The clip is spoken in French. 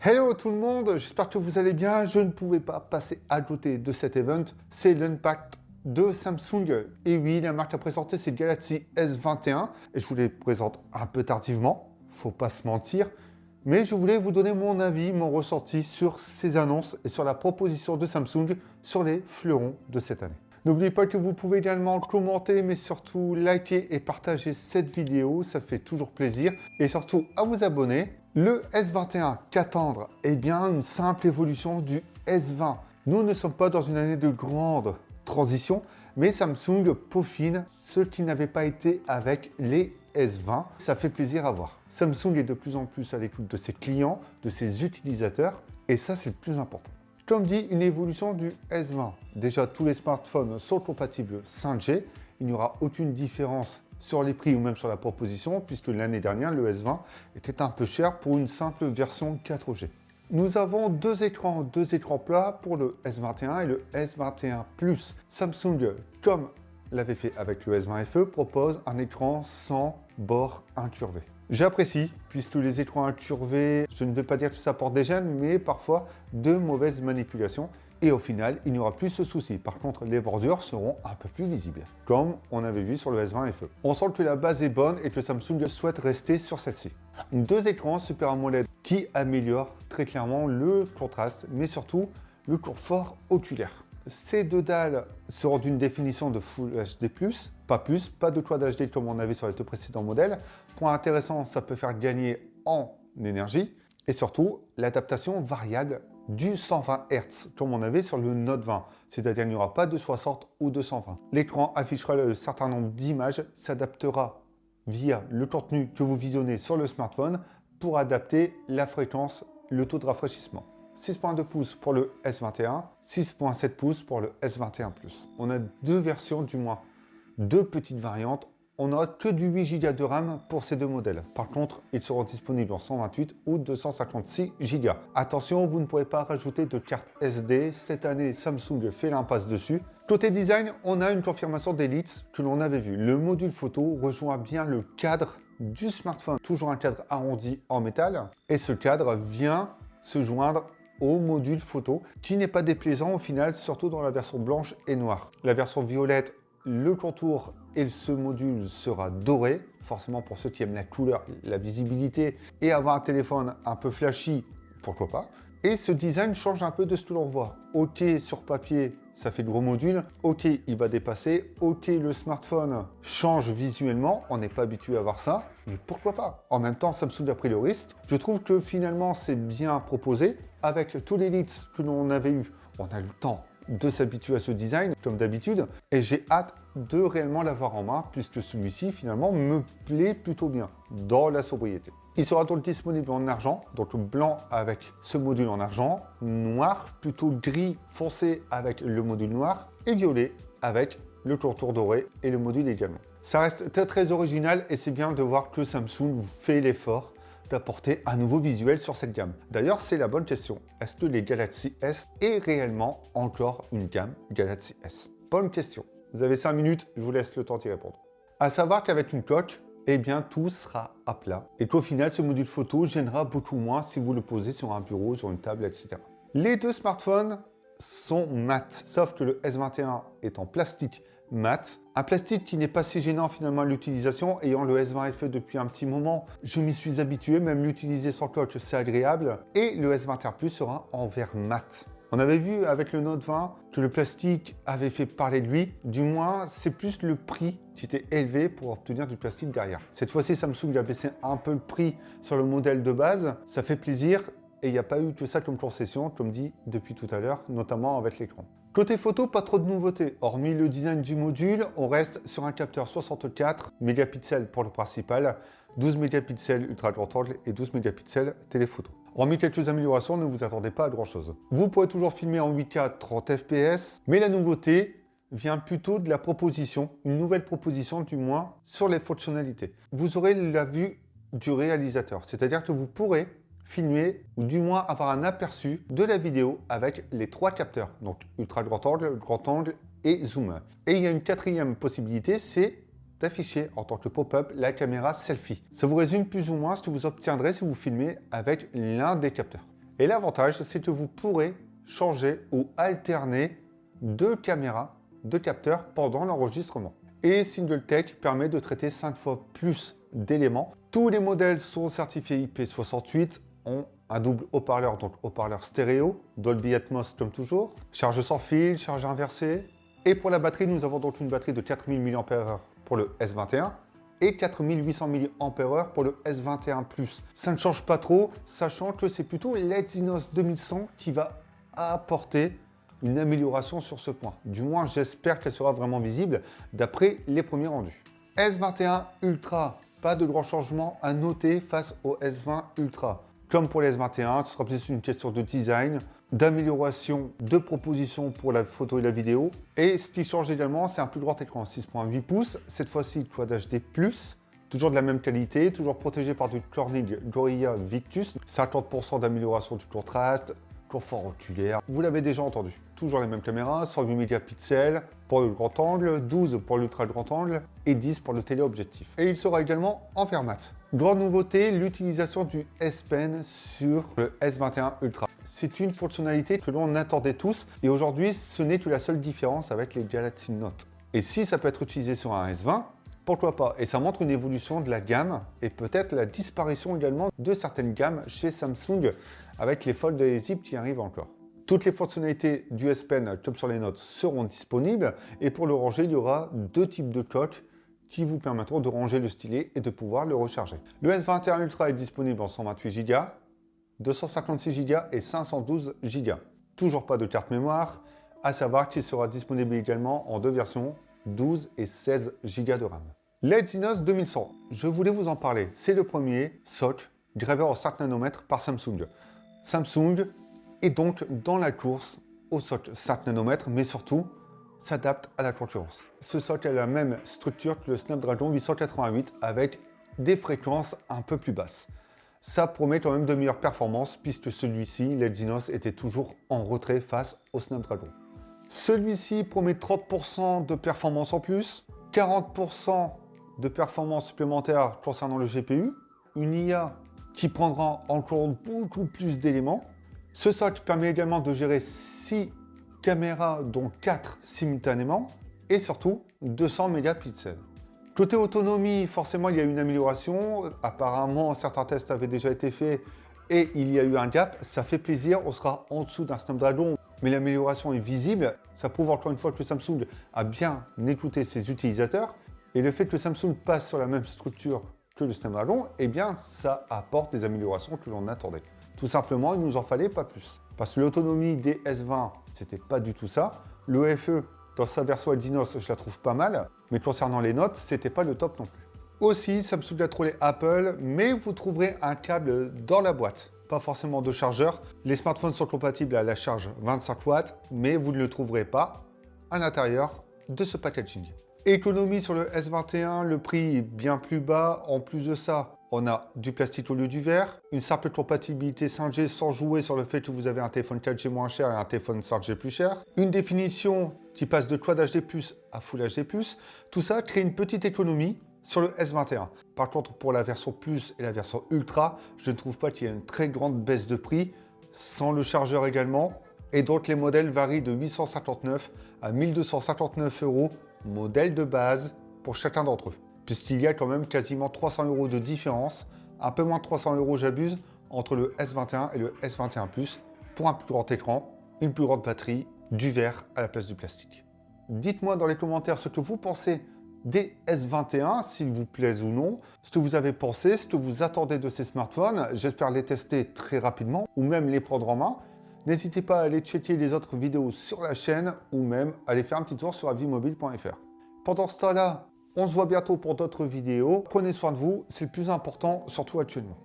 Hello tout le monde, j'espère que vous allez bien. Je ne pouvais pas passer à côté de cet event, c'est l'Unpacked de Samsung. Et oui, la marque a présenté ses Galaxy S21 et je vous les présente un peu tardivement, faut pas se mentir. Mais je voulais vous donner mon avis, mon ressenti sur ces annonces et sur la proposition de Samsung sur les fleurons de cette année. N'oubliez pas que vous pouvez également commenter, mais surtout liker et partager cette vidéo, ça fait toujours plaisir. Et surtout à vous abonner. Le S21, qu'attendre? Eh bien, une simple évolution du S20. Nous ne sommes pas dans une année de grande transition, mais Samsung peaufine ce qui n'avait pas été avec les S20. Ça fait plaisir à voir. Samsung est de plus en plus à l'écoute de ses clients, de ses utilisateurs, et ça, c'est le plus important. Comme dit, une évolution du S20. Déjà, tous les smartphones sont compatibles 5G. Il n'y aura aucune différence sur les prix ou même sur la proposition, puisque l'année dernière, le S20 était un peu cher pour une simple version 4G. Nous avons deux écrans plats pour le S21 et le S21 Plus. Samsung, comme l'avait fait avec le S20 FE, propose un écran sans bord incurvé. J'apprécie, puisque les écrans incurvés, je ne vais pas dire que ça apporte des gênes, mais parfois de mauvaises manipulations. Et au final, il n'y aura plus ce souci. Par contre, les bordures seront un peu plus visibles, comme on avait vu sur le S20 FE. On sent que la base est bonne et que Samsung souhaite rester sur celle-ci. Deux écrans Super AMOLED qui améliorent très clairement le contraste, mais surtout le confort oculaire. Ces deux dalles seront d'une définition de Full HD+, pas de Quad HD comme on avait sur les deux précédents modèles. Point intéressant, ça peut faire gagner en énergie et surtout l'adaptation variable du 120 Hz comme on avait sur le Note 20, c'est-à-dire qu'il n'y aura pas de 60 ou de 120. L'écran affichera un certain nombre d'images, s'adaptera via le contenu que vous visionnez sur le smartphone pour adapter la fréquence, le taux de rafraîchissement. 6.2 pouces pour le S21, 6.7 pouces pour le S21 Plus. On a deux versions, du moins deux petites variantes. On n'aura que du 8 Go de RAM pour ces deux modèles. Par contre, ils seront disponibles en 128 ou 256 Go. Attention, vous ne pourrez pas rajouter de carte SD. Cette année, Samsung fait l'impasse dessus. Côté design, on a une confirmation des leaks que l'on avait vu. Le module photo rejoint bien le cadre du smartphone. Toujours un cadre arrondi en métal. Et ce cadre vient se joindre au module photo, qui n'est pas déplaisant au final, surtout dans la version blanche et noire. La version violette, le contour et ce module sera doré, forcément pour ceux qui aiment la couleur, la visibilité et avoir un téléphone un peu flashy, pourquoi pas. Et ce design change un peu de ce que l'on voit. OK, sur papier, ça fait de gros modules. OK, il va dépasser. OK, le smartphone change visuellement. On n'est pas habitué à voir ça, mais pourquoi pas? En même temps, Samsung a pris le risque. Je trouve que finalement, c'est bien proposé. Avec tous les leaks que l'on avait eu, on a eu le temps de s'habituer à ce design, comme d'habitude, et j'ai hâte de réellement l'avoir en main, puisque celui-ci, finalement, me plaît plutôt bien, dans la sobriété. Il sera donc disponible en argent, donc blanc avec ce module en argent, noir, plutôt gris foncé avec le module noir, et violet avec le contour doré et le module également. Ça reste très original, et c'est bien de voir que Samsung fait l'effort d'apporter un nouveau visuel sur cette gamme. D'ailleurs, c'est la bonne question. Est-ce que les Galaxy S est réellement encore une gamme Galaxy S? Bonne question. Vous avez 5 minutes, je vous laisse le temps d'y répondre. À savoir qu'avec une coque, eh bien, tout sera à plat. Et qu'au final, ce module photo gênera beaucoup moins si vous le posez sur un bureau, sur une table, etc. Les deux smartphones sont mat, sauf que le S21 est en plastique mat. Un plastique qui n'est pas si gênant finalement à l'utilisation, ayant le S20 FE depuis un petit moment, je m'y suis habitué, même l'utiliser sans coque, c'est agréable. Et le S21 Plus sera en verre mat. On avait vu avec le Note 20 que le plastique avait fait parler de lui, du moins c'est plus le prix qui était élevé pour obtenir du plastique derrière. Cette fois-ci, Samsung a baissé un peu le prix sur le modèle de base, ça fait plaisir. Et il n'y a pas eu que ça comme concession, comme dit depuis tout à l'heure, notamment avec l'écran. Côté photo, pas trop de nouveautés. Hormis le design du module, on reste sur un capteur 64 mégapixels pour le principal, 12 mégapixels ultra grand angle et 12 mégapixels téléphoto. Hormis quelques améliorations, ne vous attendez pas à grand chose. Vous pourrez toujours filmer en 8K 30 fps, mais la nouveauté vient plutôt de la proposition, une nouvelle proposition du moins, sur les fonctionnalités. Vous aurez la vue du réalisateur, c'est-à-dire que vous pourrez filmer ou du moins avoir un aperçu de la vidéo avec les trois capteurs, donc ultra grand angle et zoom. Et il y a une quatrième possibilité, c'est d'afficher en tant que pop-up la caméra selfie. Ça vous résume plus ou moins ce que vous obtiendrez si vous filmez avec l'un des capteurs. Et l'avantage, c'est que vous pourrez changer ou alterner deux caméras, deux capteurs pendant l'enregistrement. Et SingleTech permet de traiter 5 fois plus d'éléments. Tous les modèles sont certifiés IP68, ont un double haut-parleur, donc haut-parleur stéréo, Dolby Atmos comme toujours, charge sans fil, charge inversée. Et pour la batterie, nous avons donc une batterie de 4000 mAh pour le S21 et 4800 mAh pour le S21 Plus. Ça ne change pas trop, sachant que c'est plutôt l'Exynos 2100 qui va apporter une amélioration sur ce point. Du moins, j'espère qu'elle sera vraiment visible d'après les premiers rendus. S21 Ultra, pas de grand changement à noter face au S20 Ultra. Comme pour les S21, ce sera plus une question de design, d'amélioration, de propositions pour la photo et la vidéo. Et ce qui change également, c'est un plus grand écran 6.8 pouces, cette fois-ci Quad HD+, toujours de la même qualité, toujours protégé par du Corning Gorilla Victus, 50% d'amélioration du contraste, confort oculaire, vous l'avez déjà entendu. Toujours les mêmes caméras, 108 mégapixels pour le grand angle, 12 pour l'ultra grand angle et 10 pour le téléobjectif. Et il sera également en fer mat. Grande nouveauté, l'utilisation du S Pen sur le S21 Ultra. C'est une fonctionnalité que l'on attendait tous et aujourd'hui ce n'est que la seule différence avec les Galaxy Note. Et si ça peut être utilisé sur un S20, pourquoi pas? Et ça montre une évolution de la gamme et peut-être la disparition également de certaines gammes chez Samsung avec les Fold et les Zip qui arrivent encore. Toutes les fonctionnalités du S Pen comme sur les notes seront disponibles et pour le ranger, il y aura deux types de coques qui vous permettront de ranger le stylet et de pouvoir le recharger. Le S21 Ultra est disponible en 128 Go, 256 Go et 512 Go. Toujours pas de carte mémoire, à savoir qu'il sera disponible également en deux versions, 12 et 16 Go de RAM. L'Exynos 2100, je voulais vous en parler. C'est le premier SoC gravé en 5 nanomètres par Samsung. Samsung est donc dans la course au SoC 5 nanomètres, mais surtout s'adapte à la concurrence. Ce SoC a la même structure que le Snapdragon 888 avec des fréquences un peu plus basses. Ça promet quand même de meilleures performances puisque celui-ci, l'Exynos, était toujours en retrait face au Snapdragon. Celui-ci promet 30% de performance en plus, 40% de performance supplémentaire concernant le GPU, une IA qui prendra en compte beaucoup plus d'éléments. Ce SoC permet également de gérer 6 caméras, dont 4 simultanément, et surtout 200 mégapixels. Côté autonomie, forcément, il y a une amélioration. Apparemment, certains tests avaient déjà été faits et il y a eu un gap. Ça fait plaisir, on sera en dessous d'un Snapdragon, mais l'amélioration est visible. Ça prouve encore une fois que Samsung a bien écouté ses utilisateurs. Et le fait que Samsung passe sur la même structure que le Snapdragon, eh bien, ça apporte des améliorations que l'on attendait. Tout simplement, il nous en fallait pas plus. Parce que l'autonomie des S20, c'était pas du tout ça. Le FE, dans sa version Exynos, je la trouve pas mal. Mais concernant les notes, c'était pas le top non plus. Aussi, Samsung a trollé Apple, mais vous trouverez un câble dans la boîte. Pas forcément de chargeur. Les smartphones sont compatibles à la charge 25 watts, mais vous ne le trouverez pas à l'intérieur de ce packaging. Économie sur le S21, le prix est bien plus bas. En plus de ça, on a du plastique au lieu du verre, une simple compatibilité 5G sans jouer sur le fait que vous avez un téléphone 4G moins cher et un téléphone 5G plus cher, une définition qui passe de Quad HD+, à Full HD+, tout ça crée une petite économie sur le S21. Par contre, pour la version Plus et la version Ultra, je ne trouve pas qu'il y ait une très grande baisse de prix, sans le chargeur également, et donc les modèles varient de 859 à 1259 €, modèle de base pour chacun d'entre eux. Puisqu'il y a quand même quasiment 300 € de différence, un peu moins de 300 € j'abuse, entre le S21 et le S21 Plus pour un plus grand écran, une plus grande batterie, du verre à la place du plastique. Dites-moi dans les commentaires ce que vous pensez des S21, s'ils vous plaisent ou non, ce que vous avez pensé, ce que vous attendez de ces smartphones. J'espère les tester très rapidement ou même les prendre en main. N'hésitez pas à aller checker les autres vidéos sur la chaîne ou même à aller faire un petit tour sur avimobile.fr. Pendant ce temps-là, on se voit bientôt pour d'autres vidéos. Prenez soin de vous, c'est le plus important, surtout actuellement.